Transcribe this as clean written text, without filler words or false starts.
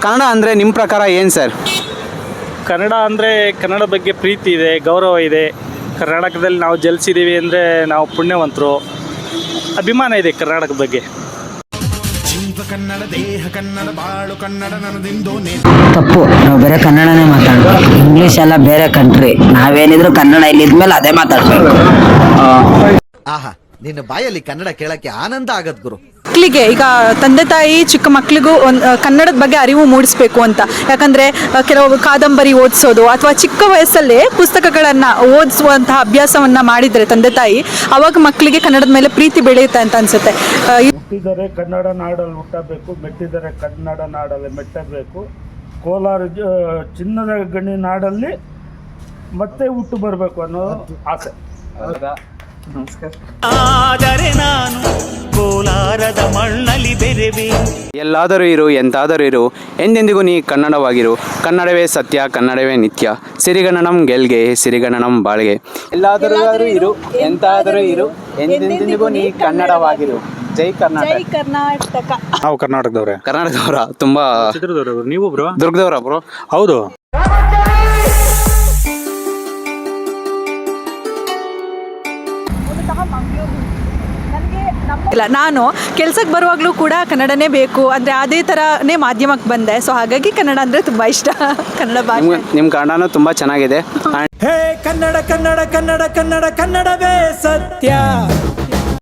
ಕನ್ನಡ ಅಂದರೆ ನಿಮ್ಮ ಪ್ರಕಾರ ಏನು ಸರ್? ಕನ್ನಡ ಅಂದರೆ ಕನ್ನಡ ಬಗ್ಗೆ ಪ್ರೀತಿ ಇದೆ, ಗೌರವ ಇದೆ. ಕರ್ನಾಟಕದಲ್ಲಿ ನಾವು ಜಲಿಸಿದ್ದೀವಿ ಅಂದರೆ ನಾವು ಪುಣ್ಯವಂತರು. ಅಭಿಮಾನ ಇದೆ ಕರ್ನಾಟಕದ ಬಗ್ಗೆ. ಜೀವ ಕನ್ನಡ, ದೇಹ ಕನ್ನಡ, ಬಾಳು ಕನ್ನಡ, ನನ್ನದಿಂದೋ ತಪ್ಪು. ನಾವು ಬೇರೆ ಕನ್ನಡನೇ ಮಾತಾಡ್ಬೇಕು. ಇಂಗ್ಲೀಷ್ ಎಲ್ಲ ಬೇರೆ ಕಂಟ್ರಿ. ನಾವೇನಿದ್ರು ಕನ್ನಡ ಇಲ್ಲಿದ್ಮೇಲೆ ಅದೇ ಮಾತಾಡ್ಬೇಕು. ಆಹಾ, ನಿನ್ನ ಬಾಯಲ್ಲಿ ಕನ್ನಡ ಕೇಳಕ್ಕೆ ಆನಂದ ಆಗದ್ ಗುರು. ಮಕ್ಕಳಿಗೆ ಈಗ ತಂದೆ ತಾಯಿ ಚಿಕ್ಕ ಮಕ್ಕಳಿಗೂ ಒಂದು ಕನ್ನಡದ ಬಗ್ಗೆ ಅರಿವು ಮೂಡಿಸ್ಬೇಕು ಅಂತ. ಯಾಕಂದರೆ ಕೆಲವು ಕಾದಂಬರಿ ಓದಿಸೋದು ಅಥವಾ ಚಿಕ್ಕ ವಯಸ್ಸಲ್ಲೇ ಪುಸ್ತಕಗಳನ್ನು ಓದಿಸುವಂತಹ ಅಭ್ಯಾಸವನ್ನು ಮಾಡಿದರೆ ತಂದೆ ತಾಯಿ, ಆವಾಗ ಮಕ್ಕಳಿಗೆ ಕನ್ನಡದ ಮೇಲೆ ಪ್ರೀತಿ ಬೆಳೆಯುತ್ತೆ ಅಂತ ಅನಿಸುತ್ತೆ. ಹುಟ್ಟಿದರೆ ಕನ್ನಡ ನಾಡಲ್ಲಿ ಹುಟ್ಟಬೇಕು, ಮೆಟ್ಟಿದರೆ ಕನ್ನಡ ನಾಡಲ್ಲಿ ಮೆಟ್ಟಬೇಕು. ಕೋಲಾರ ಚಿನ್ನದ ಗಣಿ ನಾಡಲ್ಲಿ ಮತ್ತೆ ಹುಟ್ಟು ಬರಬೇಕು ಅನ್ನೋ ಆಸೆ. ಆದರೆ ನಾನು ಕೋಲಾರದ ಮಣ್ಣಲ್ಲಿ ಬೆರೆವೆ. ಎಲ್ಲಾದರೂ ಇರು, ಎಂತಾದರೂ ಇರು, ಎಂದೆಂದಿಗೂ ನೀ ಕನ್ನಡವಾಗಿರು. ಕನ್ನಡವೇ ಸತ್ಯ, ಕನ್ನಡವೇ ನಿತ್ಯ. ಸಿರಿಗನ್ನಡಂ ಗೆಲ್ಗೆ, ಸಿರಿಗನ್ನಡಂ ಬಾಳ್ಗೆ. ಎಲ್ಲಾದರೂ ಇರು, ಎಂತಾದರೂ ಇರು, ಎಂದೆಂದಿಗೂ ನೀ ಕನ್ನಡವಾಗಿರು. ಜೈ ಕರ್ನಾಟಕ. ನಾವು ಕರ್ನಾಟಕದವ್ರೆ. ಕರ್ನಾಟಕದವರ ತುಂಬಾ ಚಿತ್ರದುರ್ಗದವ್ರು. ನೀವು ಬ್ರೋ? ದುರ್ಗದವರ ಬ್ರೋ? ಹೌದು. ಇಲ್ಲ, ನಾನು ಕೆಲ್ಸಕ್ಕೆ ಬರುವಾಗಲೂ ಕೂಡ ಕನ್ನಡನೇ ಬೇಕು ಅಂದರೆ ಅದೇ ಥರನೇ ಮಾಧ್ಯಮಕ್ಕೆ ಬಂದೆ. ಸೊ ಹಾಗಾಗಿ ಕನ್ನಡ ಅಂದರೆ ತುಂಬ ಇಷ್ಟ. ಕನ್ನಡ ಭಾಷೆ. ನಿಮ್ಮ ಕನ್ನಡನೂ ತುಂಬ ಚೆನ್ನಾಗಿದೆ. ಹೇ ಕನ್ನಡ ಕನ್ನಡ ಕನ್ನಡ ಕನ್ನಡ ಕನ್ನಡವೇ ಸತ್ಯ.